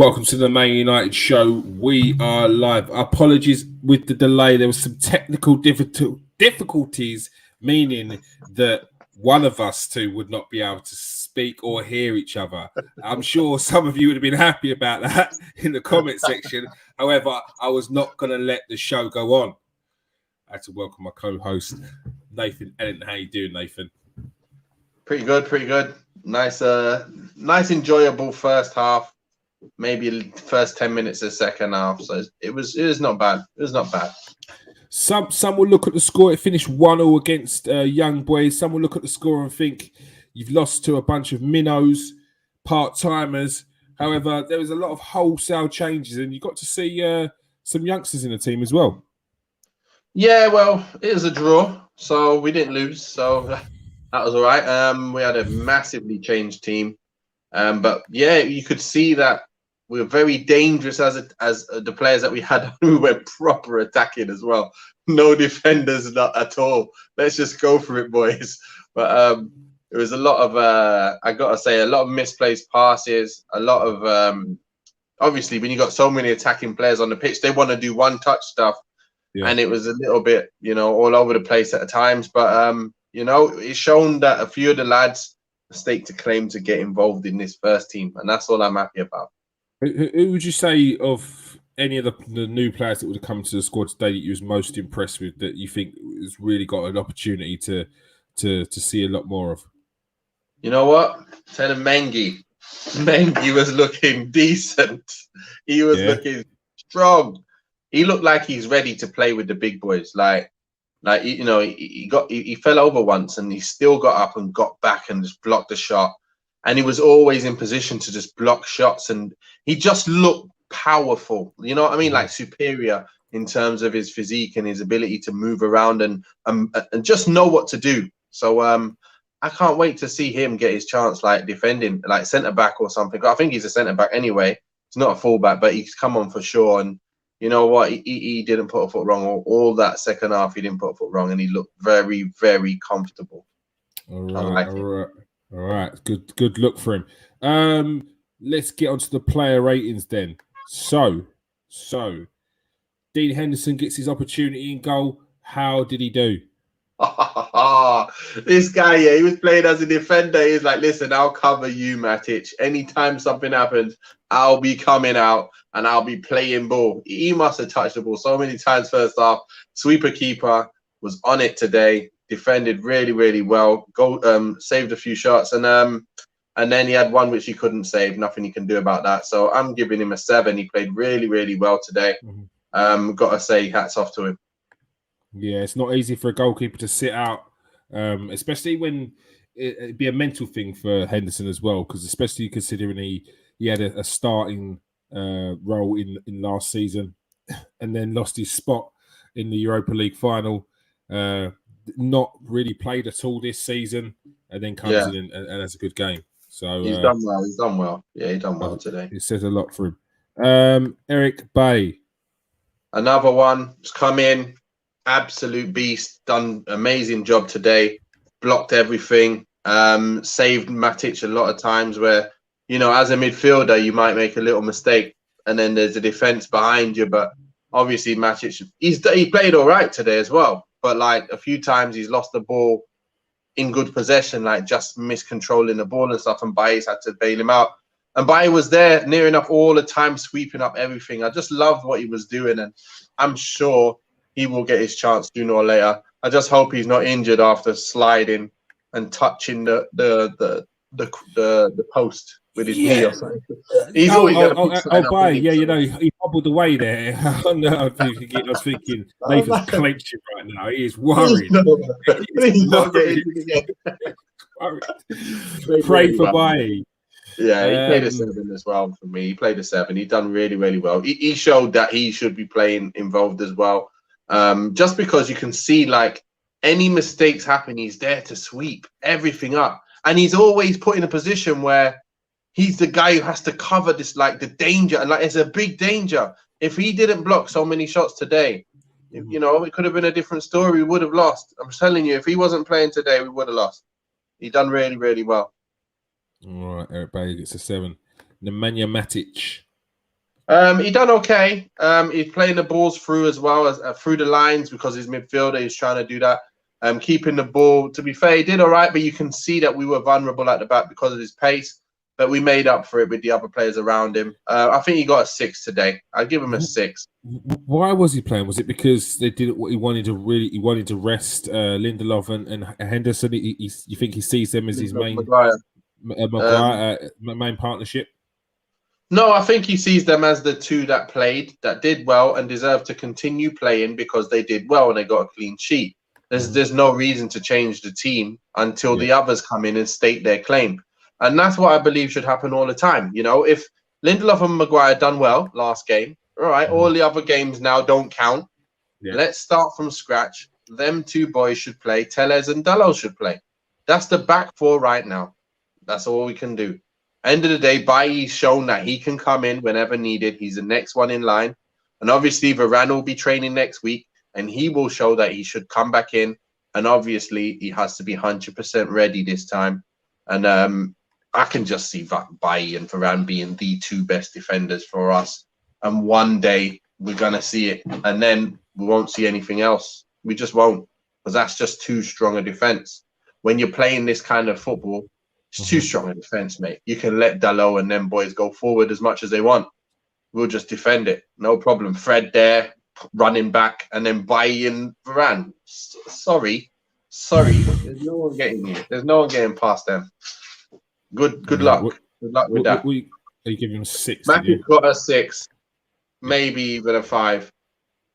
Welcome to the Man United show. We are live. Apologies with the delay. There was some technical difficulties, meaning that one of us two would not be able to speak or hear each other. I'm sure some of you would have been happy about that in the comment section. However, I was not going to let the show go on. I had to welcome my co-host, Nathan Ellington. How you doing, Nathan? Pretty good. Nice, enjoyable first half. Maybe first 10 minutes of second half. So it was not bad. It was not bad. Some will look at the score. It finished 1-0 against Young Boys. Some will look at the score and think you've lost to a bunch of minnows, part-timers. However, there was a lot of wholesale changes, and you got to see some youngsters in the team as well. Yeah, well, it was a draw, so we didn't lose. So that was all right. We had a massively changed team. But yeah, you could see that we were very dangerous as the players that we had. We were proper attacking as well. No defenders, not at all. Let's just go for it, boys. But it was a lot of, I got to say, a lot of misplaced passes, a lot of, obviously, when you got so many attacking players on the pitch, they want to do one-touch stuff. Yeah. And it was a little bit, all over the place at times. But, it's shown that a few of the lads stake to claim to get involved in this first team, and that's all I'm happy about. Who would you say of any of the new players that would have come to the squad today that you was most impressed with, that you think has really got an opportunity to see a lot more of? You know what? Tell him Mengi was looking decent. He was looking strong. He looked like he's ready to play with the big boys. He fell over once and he still got up and got back and just blocked the shot. And he was always in position to just block shots. And he just looked powerful. You know what I mean? Like superior in terms of his physique and his ability to move around and just know what to do. So I can't wait to see him get his chance, like defending, like centre back or something. I think he's a centre back anyway. He's not a fullback, but he's come on for sure. And you know what? He didn't put a foot wrong. All that second half, he didn't put a foot wrong, and he looked very, very comfortable. All right. Good look for him. Let's get onto the player ratings then. So Dean Henderson gets his opportunity in goal. How did he do? This guy, he was playing as a defender. He's like, listen, I'll cover you, Matic. Anytime something happens, I'll be coming out and I'll be playing ball. He must have touched the ball so many times first half. Sweeper keeper was on it today. Defended really, really well. Saved a few shots, and then he had one which he couldn't save. Nothing he can do about that. So I'm giving him a 7. He played really, really well today. Got to say, hats off to him. Yeah, it's not easy for a goalkeeper to sit out, especially when it'd be a mental thing for Henderson as well, because especially considering he had a starting role in last season and then lost his spot in the Europa League final. Not really played at all this season, and then comes in and has a good game. So he's done well. Yeah, he's done well today. It says a lot for him. Eric Bay, another one, has come in. Absolute beast, done amazing job today, blocked everything, saved Matic a lot of times where, as a midfielder, you might make a little mistake and then there's a defense behind you. But obviously Matic, he played all right today as well. But like a few times he's lost the ball in good possession, like just miscontrolling the ball and stuff, and Baez had to bail him out. And Baez was there near enough all the time, sweeping up everything. I just loved what he was doing, and I'm sure he will get his chance sooner or later. I just hope he's not injured after sliding and touching the post with his knee or something. He's always he bobbled away there. I was thinking Nathan's clenching right now. He is worried. He's not getting it again. Pray for Bailly. Yeah, he played a 7 as well for me. He played a 7. He done really, really well. He showed that he should be playing involved as well. Just because you can see, like, any mistakes happen, he's there to sweep everything up. And he's always put in a position where he's the guy who has to cover this, like, the danger. And, like, it's a big danger. If he didn't block so many shots today, it could have been a different story. We would have lost. I'm telling you, if he wasn't playing today, we would have lost. He done really, really well. All right, Eric Bailly gets a 7. Nemanja Matic. He done okay. He's playing the balls through as well as through the lines because he's midfielder. He's trying to do that. Keeping the ball. To be fair, he did all right, but you can see that we were vulnerable at the back because of his pace. But we made up for it with the other players around him. I think he got a 6 today. I'd give him a 6. Why was he playing? Was it because they did what he wanted to rest Lindelof and Henderson? You think he sees them as his main main partnership? No, I think he sees them as the two that played, that did well and deserve to continue playing because they did well and they got a clean sheet. There's no reason to change the team until the others come in and state their claim. And that's what I believe should happen all the time. You know, if Lindelof and Maguire done well last game, all right, all the other games now don't count. Yeah. Let's start from scratch. Them two boys should play. Tellez and Dalot should play. That's the back four right now. That's all we can do. End of the day, Bailly's shown that he can come in whenever needed. He's the next one in line. And obviously, Varane will be training next week, and he will show that he should come back in. And obviously, he has to be 100% ready this time. And I can just see Bailly and Varane being the two best defenders for us. And one day, we're going to see it. And then we won't see anything else. We just won't. Because that's just too strong a defense. When you're playing this kind of football, it's too strong a defense, mate. You can let Dalot and them boys go forward as much as they want. We'll just defend it. No problem. Fred there, running back, and then Bailly and Varane. Sorry. There's no one getting you. There's no one getting past them. Good luck. Good luck with that. Are you giving him 6? Matthew got a 6. Maybe even a 5.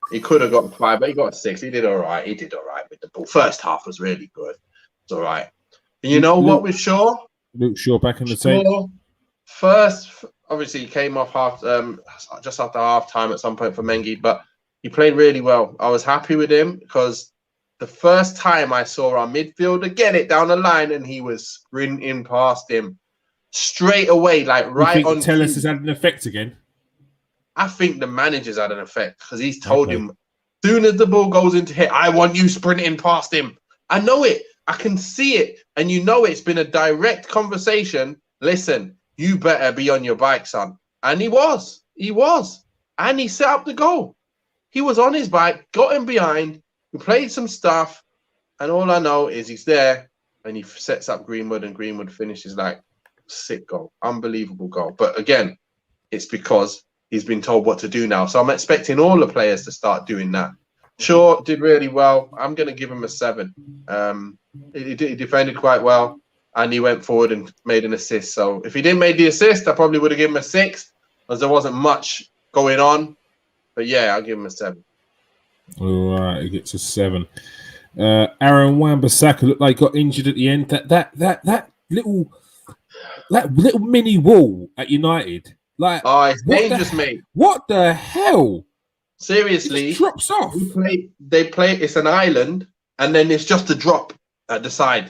He could have got a 5, but he got a 6. He did all right. He did all right with the ball. First half was really good. It's all right. And you know what with Shaw? Luke Shaw back in the team. First, obviously, he came off just after half time at some point for Mengi, but he played really well. I was happy with him because the first time I saw our midfielder get it down the line and he was sprinting past him straight away, like right on. Tellez has had an effect again. I think the manager's had an effect because he's told him, as soon as the ball goes into hit, I want you sprinting past him. I know it. I can see it. And you know it's been a direct conversation. Listen, you better be on your bike, son. And he was. And he set up the goal. He was on his bike, got him behind, we played some stuff, and all I know is he's there, and he sets up Greenwood, and Greenwood finishes like sick goal. Unbelievable goal. But again, it's because he's been told what to do now. So I'm expecting all the players to start doing that. Shaw did really well. I'm going to give him a 7. He defended quite well, and he went forward and made an assist. So if he didn't make the assist, I probably would have given him a 6, as there wasn't much going on. But yeah, I'll give him a 7. All right, he gets a 7. Aaron Wan-Bissaka looked like he got injured at the end. That little mini wall at United. Like, it's dangerous, mate. What the hell? Seriously, it drops off. They play. It's an island, and then it's just a drop at the side.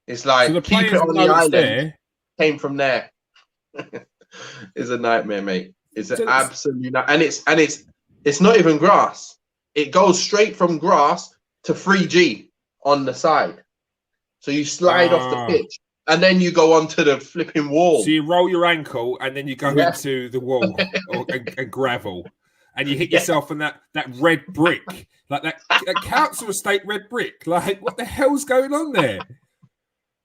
It's like so keep it on the island. There. Came from there. It's a nightmare, mate. It's an absolute and it's not even grass. It goes straight from grass to 3G on the side. So you slide off the pitch, and then you go onto the flipping wall. So you roll your ankle, and then you go into the wall and gravel. And you hit yourself on that red brick, like that council estate red brick. Like, what the hell's going on there?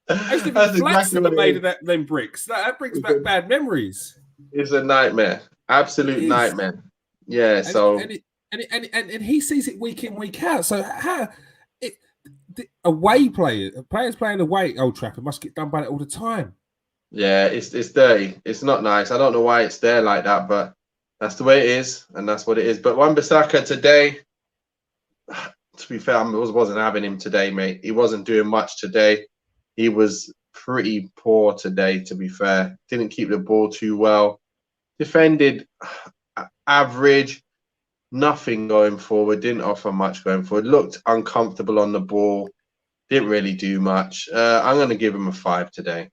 That's exactly what made of them bricks. That brings back bad memories. It's a nightmare, absolute nightmare. Yeah. And he sees it week in, week out. So players playing away at Old Trafford must get done by it all the time. Yeah, it's dirty. It's not nice. I don't know why it's there like that, but that's the way it is, and that's what it is. But Wan-Bissaka today, to be fair, I wasn't having him today, mate. He wasn't doing much today. He was pretty poor today, to be fair. Didn't keep the ball too well. Defended average. Nothing going forward. Didn't offer much going forward. Looked uncomfortable on the ball. Didn't really do much. I'm going to give him a 5 today.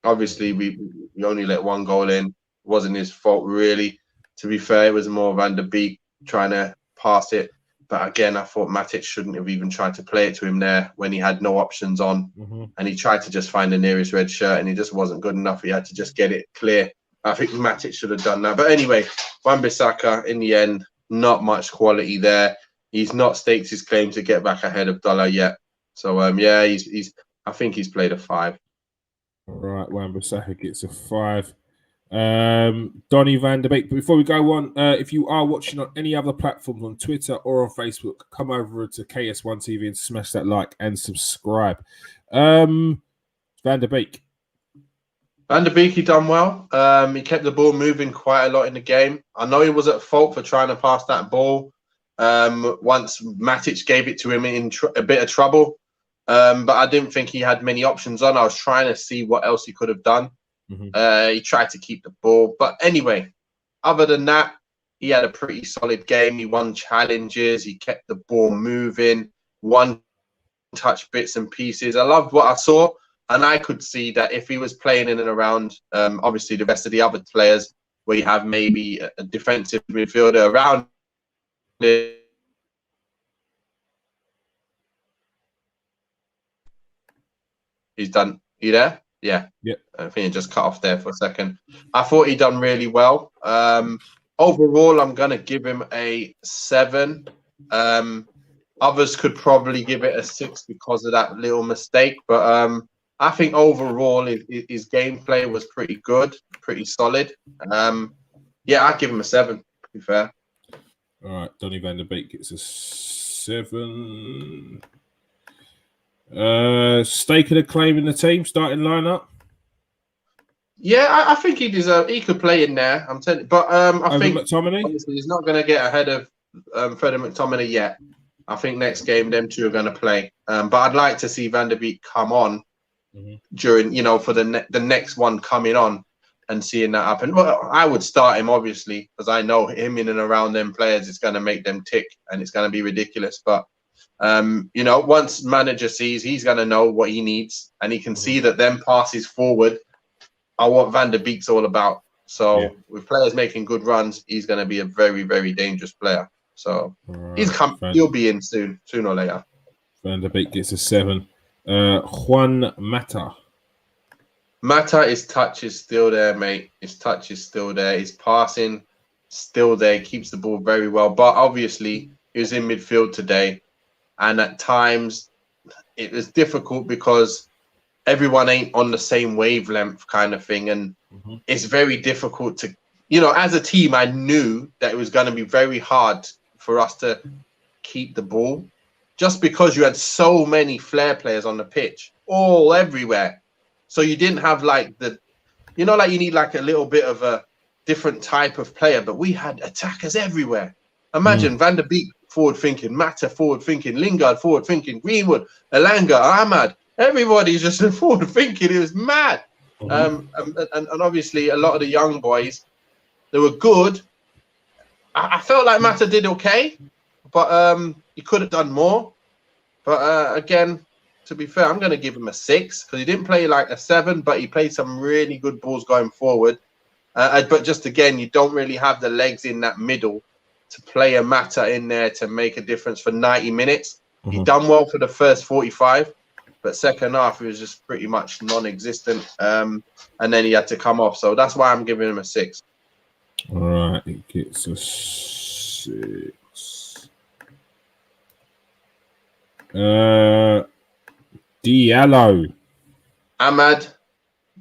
Obviously, we only let 1 goal in. It wasn't his fault, really. To be fair, it was more Van der Beek trying to pass it. But again, I thought Matic shouldn't have even tried to play it to him there when he had no options on. And he tried to just find the nearest red shirt, and he just wasn't good enough. He had to just get it clear. I think Matic should have done that. But anyway, Wan-Bissaka, in the end, not much quality there. He's not staked his claim to get back ahead of Dollar yet. So, yeah, he's. I think he's played a 5. All right, Wan-Bissaka gets a 5. Donny van der Beek. But before we go on, if you are watching on any other platforms, on Twitter or on Facebook, come over to KS1 TV and smash that like and subscribe. Van der Beek. Van der Beek, he done well. He kept the ball moving quite a lot in the game. I know he was at fault for trying to pass that ball once Matic gave it to him in a bit of trouble. But I didn't think he had many options on. I was trying to see what else he could have done. He tried to keep the ball. But anyway, other than that, he had a pretty solid game. He won challenges. He kept the ball moving, one-touch bits and pieces. I loved what I saw. And I could see that if he was playing in and around, obviously, the rest of the other players, where you have maybe a defensive midfielder around it, he's done. You there? Yeah. I think he just cut off there for a second. I thought he done really well. Overall, I'm going to give him a 7. Others could probably give it a 6 because of that little mistake. But I think overall, his gameplay was pretty good, pretty solid. Yeah, I'd give him a 7, to be fair. All right, Donny van der Beek gets a 7. Stake and a claim in the team, starting lineup. Yeah, I think he could play in there. I'm telling you, but I think McTominay? Obviously he's not going to get ahead of Freddie McTominay yet. I think next game them two are going to play. But I'd like to see Van der Beek come on during, for the next one coming on and seeing that happen. Well, I would start him obviously because I know him in and around them players is going to make them tick and it's going to be ridiculous. But once manager sees, he's going to know what he needs and he can see that them passes forward are what Van der Beek's all about. So with players making good runs, he's going to be a very, very dangerous player. So he'll be in soon or later. Van der Beek gets a 7. Juan Mata. Mata, his touch is still there, mate. His touch is still there. His passing still there. He keeps the ball very well. But obviously, he was in midfield today. And at times, it was difficult because everyone ain't on the same wavelength kind of thing. And it's very difficult to, as a team, I knew that it was going to be very hard for us to keep the ball just because you had so many flair players on the pitch, all everywhere. So you didn't have like you need like a little bit of a different type of player, but we had attackers everywhere. Imagine Van der Beek forward thinking, Mata forward thinking, Lingard forward thinking, Greenwood, Elanga, Ahmad. Everybody's just forward thinking. It was mad. And obviously a lot of the young boys, they were good. I felt like Mata did okay, but he could have done more. But again, to be fair, I'm going to give him a 6 because he didn't play like a 7, but he played some really good balls going forward. But just again, you don't really have the legs in that middle to play a Mata in there to make a difference for 90 minutes. He done well for the first 45, but second half he was just pretty much non-existent. And then he had to come off. So that's why I'm giving him a 6. All right, it gets a 6. Diallo. Ahmad,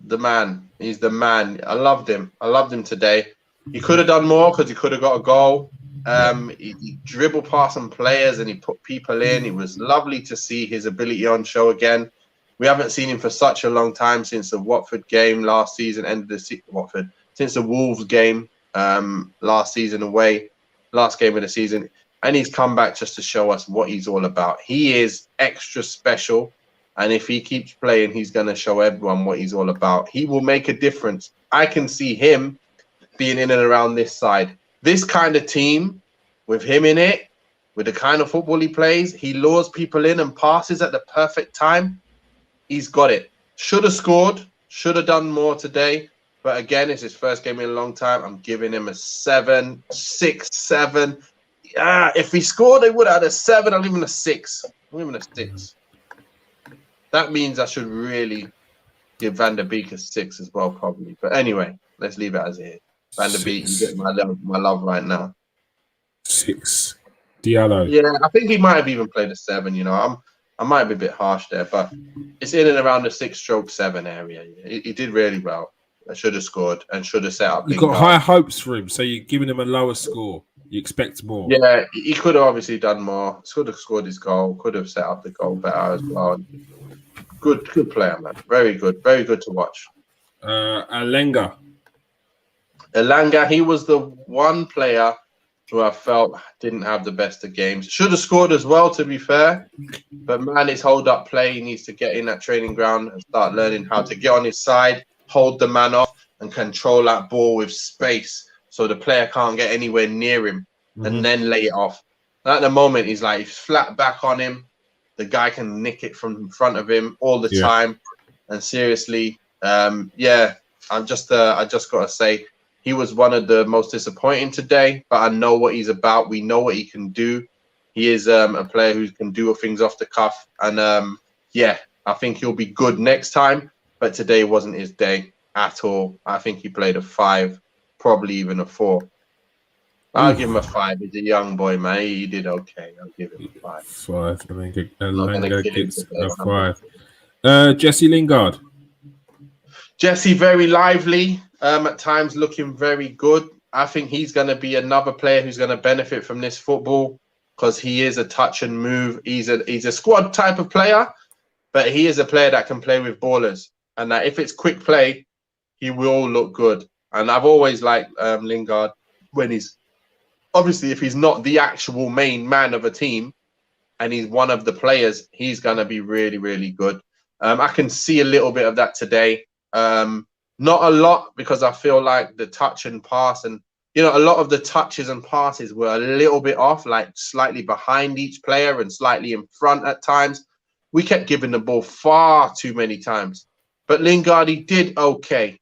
the man. He's the man. I loved him. I loved him today. He could have done more because he could have got a goal. He dribbled past some players and he put people in. It was lovely to see his ability on show again. We haven't seen him for such a long time since the Watford game last season, since the Wolves game last season away, last game of the season. And he's come back just to show us what he's all about. He is extra special. And if he keeps playing, he's going to show everyone what he's all about. He will make a difference. I can see him being in and around this side. This kind of team, with him in it, with the kind of football he plays, he lures people in and passes at the perfect time. He's got it. Should have scored. Should have done more today. But again, it's his first game in a long time. I'm giving him a 7, 6, 7. If he scored, they would have had a 7. I'll give him a 6. I'll give him a 6. That means I should really give Van der Beek a 6 as well, probably. But anyway, Let's leave it as it is. Van der Beek, you 6. get my love right now. 6. Diallo. Yeah, I think he might have even played a 7. You know, I might be a bit harsh there, but it's in and around the 6-7 area. He did really well. I should have scored and should have set up. You've got higher hopes for him, so you're giving him a lower score. You expect more. Yeah, he could have obviously done more. Could have scored his goal. Could have set up the goal better as well. Good player, man. Very good to watch. Alenga. Elanga, he was the one player who I felt didn't have the best of games. Should have scored as well, to be fair. But man, his hold-up play, he needs to get in that training ground and start learning how to get on his side, hold the man off, and control that ball with space so the player can't get anywhere near him and then lay it off. And at the moment, he's flat back on him. The guy can nick it from in front of him all the time. And seriously, I just got to say, he was one of the most disappointing today, but I know what he's about. We know what he can do. He is a player who can do things off the cuff. And, I think he'll be good next time. But today wasn't his day at all. I think he played a 5, probably even a 4. I'll give him a 5. He's a young boy, man. He did okay. I'll give him a 5. 5. Elanga gets a 5. Jesse Lingard. Jesse, very lively. At times looking very good. I think he's going to be another player who's going to benefit from this football because he is a touch and move. He's a squad type of player, but he is a player that can play with ballers. And that if it's quick play, he will look good. And I've always liked Lingard when he's obviously if he's not the actual main man of a team and he's one of the players, he's going to be really, really good. I can see a little bit of that today. Not a lot because I feel like the touch and pass and, a lot of the touches and passes were a little bit off, like slightly behind each player and slightly in front at times. We kept giving the ball far too many times. But Lingard, he did okay.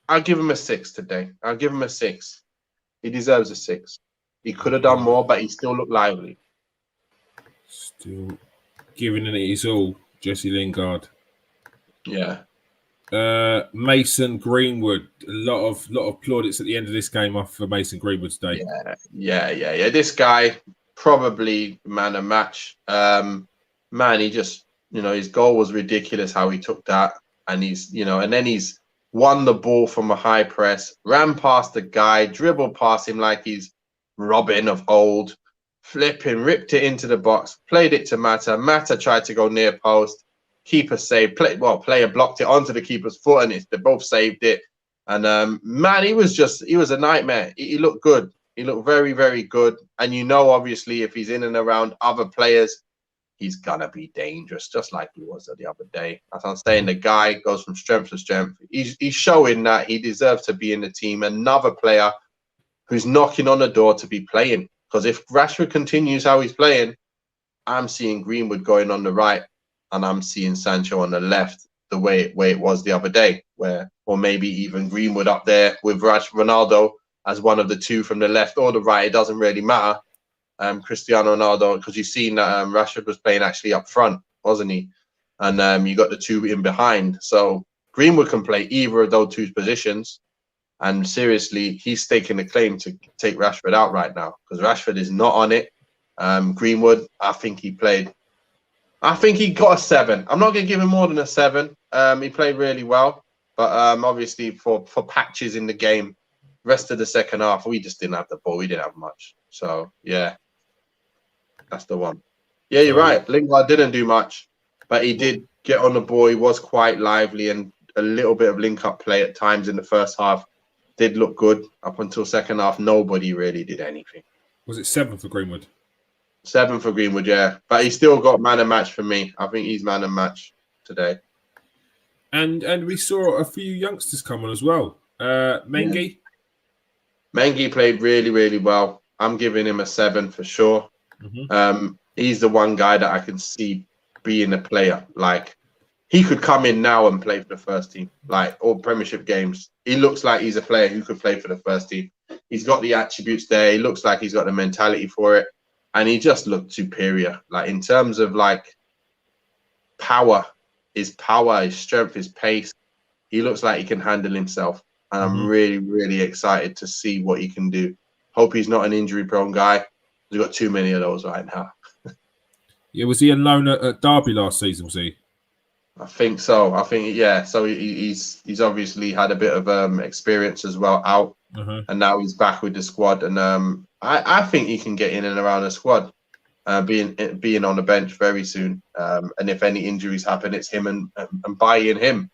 I'll give him a 6 today. I'll give him a 6. He deserves a 6. He could have done more, but he still looked lively. Still giving it his all, Jesse Lingard. Yeah. Mason Greenwood. A lot of plaudits at the end of this game off for Mason Greenwood's day. Yeah. This guy probably man of match. Man, he just his goal was ridiculous how he took that, and he's and then he's won the ball from a high press, ran past the guy, dribbled past him like he's Robin of old, flipping, ripped it into the box, played it to Mata. Mata tried to go near post. Keeper saved. Player blocked it onto the keeper's foot, and they both saved it. And man, he was a nightmare. He looked good. He looked very, very good. And obviously, if he's in and around other players, he's gonna be dangerous, just like he was the other day. As I'm saying, the guy goes from strength to strength. He's showing that he deserves to be in the team. Another player who's knocking on the door to be playing. Because if Rashford continues how he's playing, I'm seeing Greenwood going on the right. And I'm seeing Sancho on the left, the way it was the other day, or maybe even Greenwood up there with Ronaldo as one of the two from the left or the right. It doesn't really matter. Cristiano Ronaldo, because you've seen that Rashford was playing actually up front, wasn't he? And you got the two in behind. So Greenwood can play either of those two positions. And seriously, he's taking the claim to take Rashford out right now because Rashford is not on it. Greenwood, I think he got a 7. I'm not going to give him more than a 7. He played really well. But obviously for patches in the game, rest of the second half, we just didn't have the ball. We didn't have much. So, yeah, that's the one. Yeah, you're right. Lingard didn't do much, but he did get on the ball. He was quite lively and a little bit of link-up play at times in the first half. Did look good up until second half. Nobody really did anything. Was it 7 for Greenwood? 7 for Greenwood, yeah. But he still got man of match for me. I think he's man of match today. And we saw a few youngsters come on as well. Mengi? Yeah. Mengi played really, really well. I'm giving him a 7 for sure. He's the one guy that I can see being a player. Like, he could come in now and play for the first team, like all Premiership games. He looks like he's a player who could play for the first team. He's got the attributes there. He looks like he's got the mentality for it. And he just looked superior. Like, in terms of, like, power, his strength, his pace, he looks like he can handle himself. and I'm really, really excited to see what he can do. Hope he's not an injury-prone guy. We've got too many of those right now. Yeah, was he alone at Derby last season? Was he? I think so. I think yeah. So he's obviously had a bit of experience as well out, and now he's back with the squad. And I think he can get in and around the squad, being on the bench very soon. And if any injuries happen, it's him and buying him.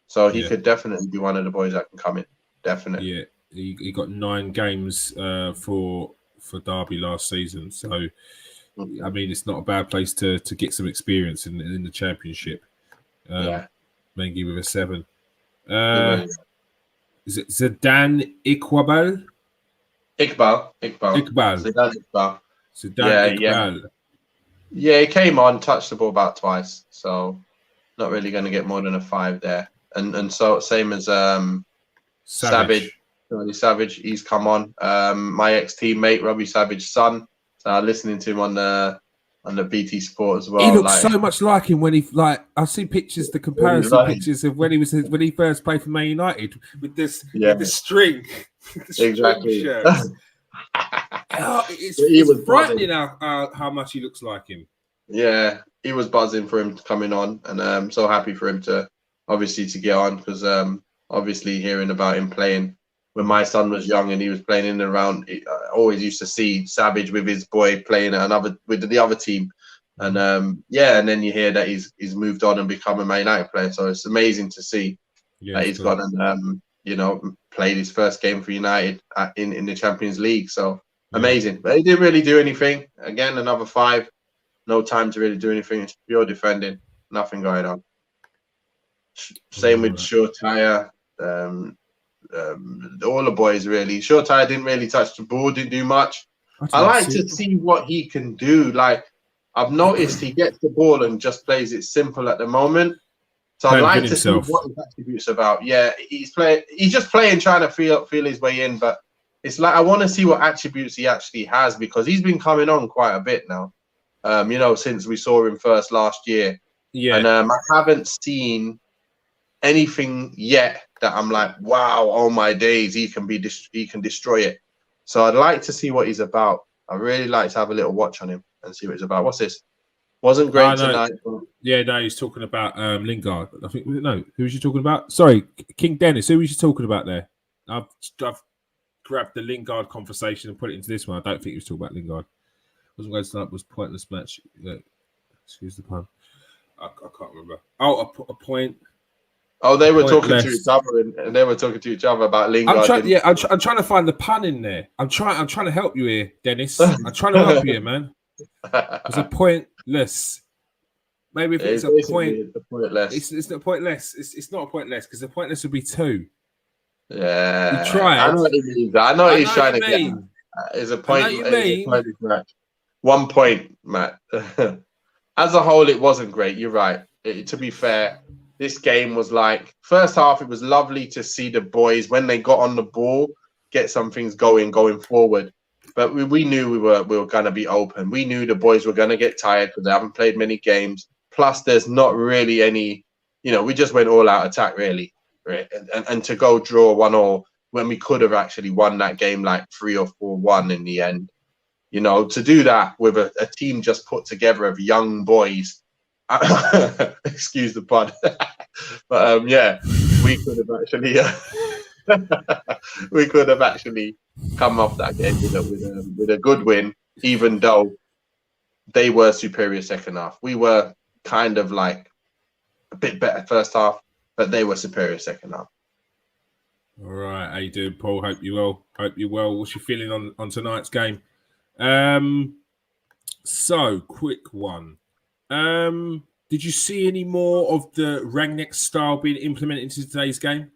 So he could definitely be one of the boys that can come in. Definitely. Yeah, he got 9 games for Derby last season. So I mean, it's not a bad place to get some experience in the Championship. Mengi with a 7. Is it Zidane Iqbal? Iqbal. Zidane Iqbal. Yeah, he came on, touched the ball about twice, so not really going to get more than a 5 there. And so same as Savage. Savage, he's come on. My ex-teammate Robbie Savage's son. So listening to him on the BT Sport as well. He looks so much like him when I've seen pictures, the comparison pictures of when he first played for Man United with this with the string. Exactly. It's frightening how much he looks like him. Yeah, he was buzzing for him coming on, and I'm so happy for him to get on, because obviously hearing about him playing when my son was young and he was playing in and around, I always used to see Savage with his boy playing with the other team, and and then you hear that he's moved on and become a Man United player. So it's amazing to see that he's gone and played his first game for United in the Champions League. So amazing. But he didn't really do anything. Again, another 5. No time to really do anything. It's pure defending. Nothing going on. Same with Shortire. All the boys really. Shortire didn't really touch the ball, didn't do much. I like to see what he can do. Like, I've noticed he gets the ball and just plays it simple at the moment. So I'd like to see what his attributes about. Yeah, he's just playing, trying to feel his way in. But it's like I want to see what attributes he actually has, because he's been coming on quite a bit now. Since we saw him first last year. Yeah. And I haven't seen anything yet that I'm like, wow, oh my days, he can destroy it. So I'd like to see what he's about. I really like to have a little watch on him and see what he's about. What's this? Wasn't great tonight. Yeah, no, he's talking about Lingard. I think who was you talking about? Sorry, King Dennis. Who was you talking about there? I've grabbed the Lingard conversation and put it into this one. I don't think he was talking about Lingard. Wasn't going to start. Was pointless match. Excuse the pun. I can't remember. Oh, a point. Oh, they were talking to each other, and they were talking to each other about Lingard. I'm trying to find the pun in there. I'm trying to help you here, Dennis. I'm trying to help you here, man. It's a pointless. Maybe if it's a point, it's a pointless. It's not pointless. It's not a pointless, because the pointless would be 2. Yeah, you tried. I know what he means. I know what he's trying to get. It's a point. Match. 1 point, Matt. As a whole, it wasn't great. You're right. To be fair, this game was like, first half, it was lovely to see the boys, when they got on the ball, get some things going forward. But we knew we were going to be open. We knew the boys were going to get tired because they haven't played many games. Plus, there's not really any, we just went all out attack, really. Right? And to go draw 1-1 when we could have actually won that game like 3 or 4-1 in the end. To do that with a team just put together of young boys, excuse the pun, but we could have actually come off that game with a good win, even though they were superior second half. We were kind of like a bit better first half, but they were superior second half. All right, how you doing, Paul? Hope you're well. What's your feeling on tonight's game? So quick one. Did you see any more of the Rangnick style being implemented into today's game?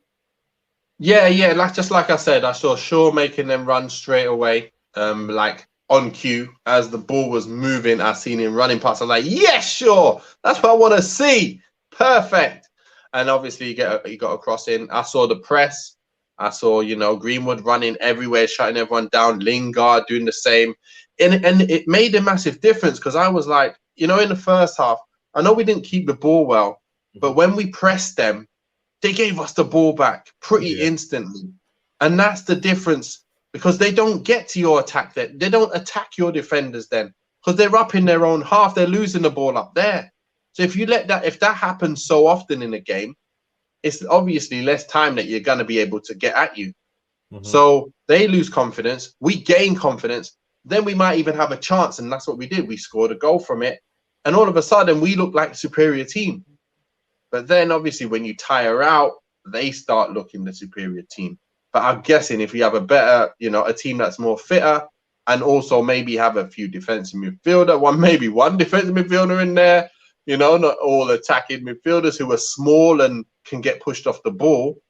Yeah. Like I said, I saw Shaw making them run straight away, like on cue as the ball was moving. I seen him running past. I'm like, yes, Shaw. That's what I want to see. Perfect. And obviously, he got a cross in. I saw the press. I saw, Greenwood running everywhere, shutting everyone down. Lingard doing the same. And it made a massive difference, because I was like, in the first half, I know we didn't keep the ball well, but when we pressed them, they gave us the ball back pretty instaantly. And that's the difference, because they don't get to your attack then. They don't attack your defenders then, because they're up in their own half. They're losing the ball up there. So if that happens so often in a game, it's obviously less time that you're going to be able to get at you. So they lose confidence. We gain confidence. Then we might even have a chance. And that's what we did. We scored a goal from it. And all of a sudden, we look like a superior team. But then, obviously, when you tire out, they start looking the superior team. But I'm guessing if you have a better, a team that's more fitter, and also maybe have a few defensive midfielder, maybe one defensive midfielder in there, not all attacking midfielders who are small and can get pushed off the ball.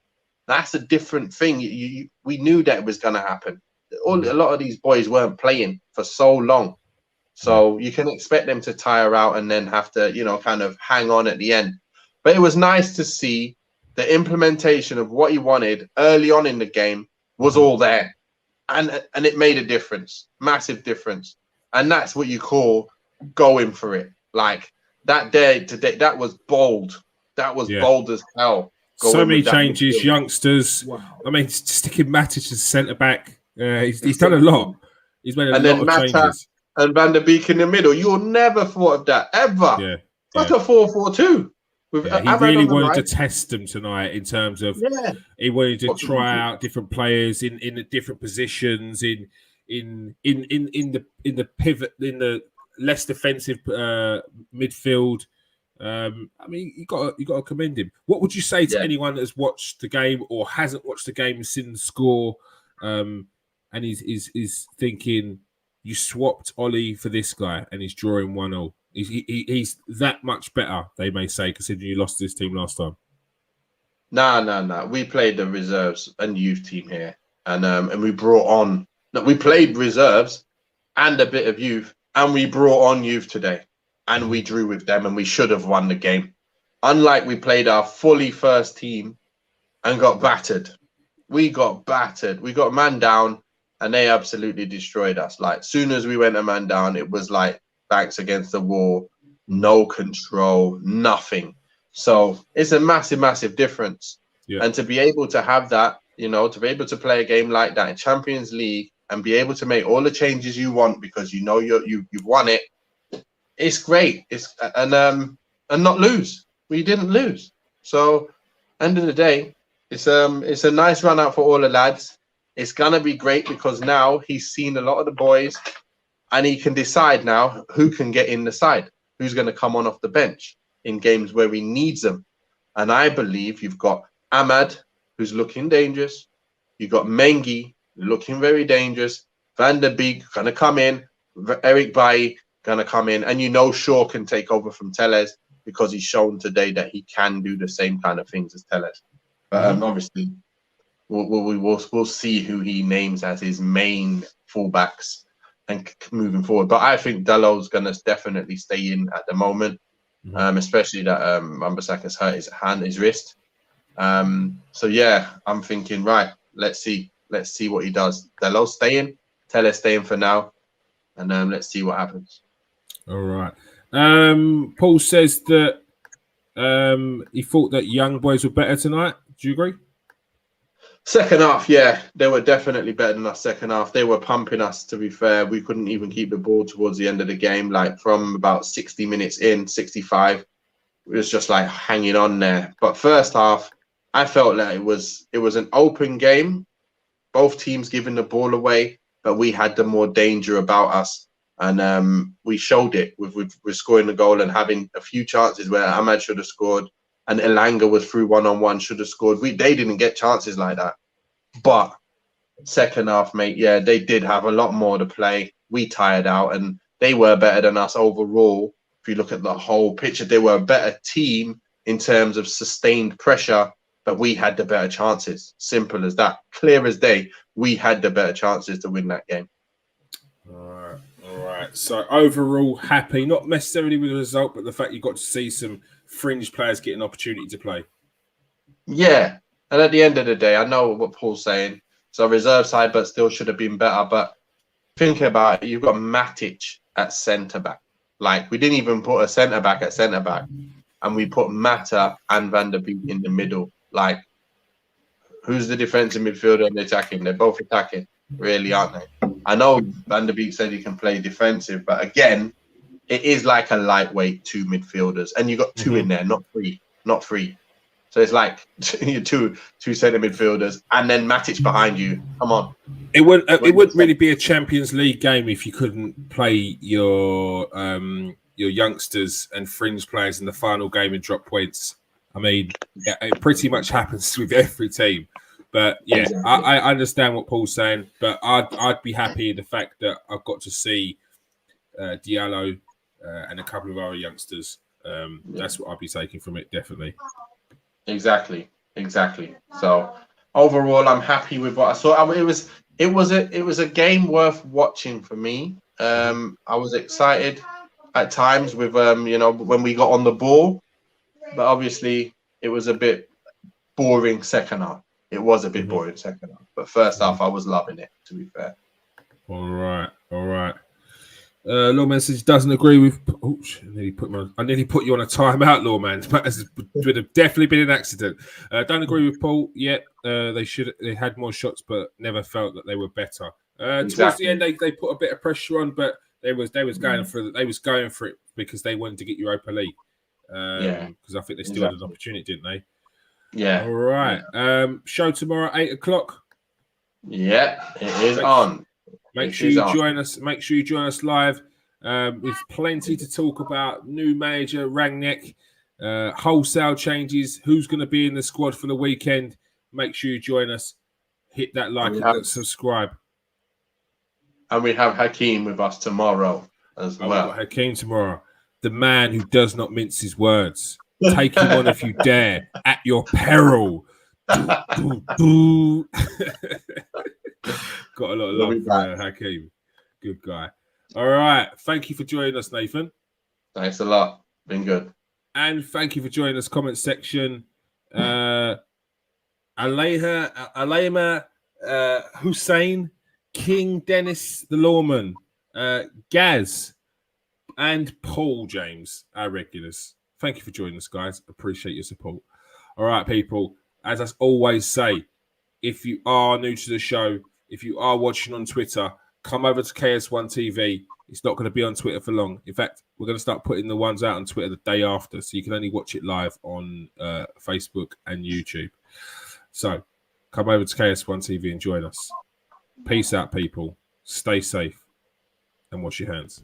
That's a different thing. We knew that it was going to happen. A lot of these boys weren't playing for so long. So you can expect them to tire out and then have to, kind of hang on at the end. But it was nice to see the implementation of what he wanted early on in the game was all there. And it made a difference, massive difference. And that's what you call going for it. Like that day today, that was bold. That was bold as hell. So many changes, youngsters. Wow. I mean, sticking Matic as centre-back. He's done a lot. He's made a lot of changes. And Van der Beek in the middle. You'll never thought of that, ever. Yeah. Like a 4-4-2. He really wanted to test them tonight in terms of he wanted to try out different players in the different positions in the pivot, in the less defensive midfield. I mean, you got to commend him. What would you say to anyone that has watched the game or hasn't watched the game and seen the score, and is thinking you swapped Ollie for this guy and he's drawing 1-0? He's that much better, they may say, considering you lost to this team last time. No. We played the reserves and youth team here, and we brought on. No, we played reserves and a bit of youth, and we brought on youth today, and we drew with them, and we should have won the game. Unlike we played our fully first team and got battered. We got battered. We got man down, and they absolutely destroyed us. Like, soon as we went a man down, it was like backs against the wall, no control, nothing. So it's a massive, massive difference. Yeah. And to be able to have that, to be able to play a game like that in Champions League and be able to make all the changes you want because you've won it, it's great. And not lose. We didn't lose. So end of the day, it's a nice run out for all the lads. It's gonna be great because now he's seen a lot of the boys. And he can decide now who can get in the side, who's going to come on off the bench in games where he needs them. And I believe you've got Ahmad, who's looking dangerous. You've got Mengi, looking very dangerous. Van der Beek going to come in. Eric Bailly going to come in. And Shaw can take over from Telles because he's shown today that he can do the same kind of things as Telles. But obviously, we'll see who he names as his main fullbacks and moving forward. But I think Dalot's going to definitely stay in at the moment, especially that Wan-Bissaka's hurt his wrist. So yeah, I'm thinking, right, let's see what he does. Dalot staying, Telles staying for now, and let's see what happens. All right. Paul says that he thought that young boys were better tonight. Do you agree? Second half, yeah, they were definitely better than us. Second half, they were pumping us. To be fair, we couldn't even keep the ball towards the end of the game. Like from about 60 minutes in, 65, it was just like hanging on there. But first half, I felt like it was an open game. Both teams giving the ball away, but we had the more danger about us, and we showed it with scoring the goal and having a few chances where Ahmad should have scored. And Elanga was through one-on-one, should have scored. They didn't get chances like that. But second half, mate, yeah, they did have a lot more to play. We tired out, and they were better than us overall. If you look at the whole picture, they were a better team in terms of sustained pressure, but we had the better chances. Simple as that. Clear as day. We had the better chances to win that game. All right. So overall, happy, not necessarily with the result, but the fact you got to see some fringe players get an opportunity to play. Yeah, and at the end of the day, I know what Paul's saying. So reserve side, but still should have been better. But think about it, you've got Matic at centre back. Like, we didn't even put a centre back at centre back, and we put Mata and Van der Beek in the middle. Like, who's the defensive midfielder and the attacking? They're both attacking, really, aren't they? I know Van der Beek said he can play defensive, but again, it is like a lightweight 2 midfielders, and you got 2 in there, not 3, not 3. So it's like two centre midfielders, and then Matic behind you. Come on. It wouldn't really be a Champions League game if you couldn't play your youngsters and fringe players in the final game and drop points. I mean, it pretty much happens with every team. But yeah, exactly. I understand what Paul's saying, but I'd be happy in the fact that I've got to see Diallo and a couple of our youngsters. That's what I'd be taking from it, definitely. Exactly. So overall, I'm happy with what I saw. It was a game worth watching for me. I was excited at times with when we got on the ball, but obviously it was a bit boring second half. It was a bit boring second half, but first half I was loving it. To be fair. All right. Lawman says he doesn't agree with. Oh, I nearly put you on a timeout, Lawman. It would have definitely been an accident. Don't agree with Paul yet. They had more shots, but never felt that they were better. Towards the end, they put a bit of pressure on, but they was going for it because they wanted to get Europa League. Because I think they still had an opportunity, didn't they? Yeah. All right. Show tomorrow at 8:00. Yeah, it is on. Make sure you join us. Make sure you join us live. With plenty to talk about. New manager Rangnick, wholesale changes. Who's going to be in the squad for the weekend? Make sure you join us. Hit that like and subscribe. And we have Hakeem with us tomorrow as well. Hakeem tomorrow, the man who does not mince his words. Take him on if you dare, at your peril. Boo, boo. Got a lot of love for Hakeem. Good guy. All right. Thank you for joining us, Nathan. Thanks a lot. Been good. And thank you for joining us. Comment section. Alema Hussein, King Dennis the Lawman, Gaz, and Paul James, our regulars. Thank you for joining us, guys. Appreciate your support. All right, people. As I always say, if you are new to the show, if you are watching on Twitter, come over to KS1 TV. It's not going to be on Twitter for long. In fact, we're going to start putting the ones out on Twitter the day after, so you can only watch it live on Facebook and YouTube. So come over to KS1 TV and join us. Peace out, people. Stay safe and wash your hands.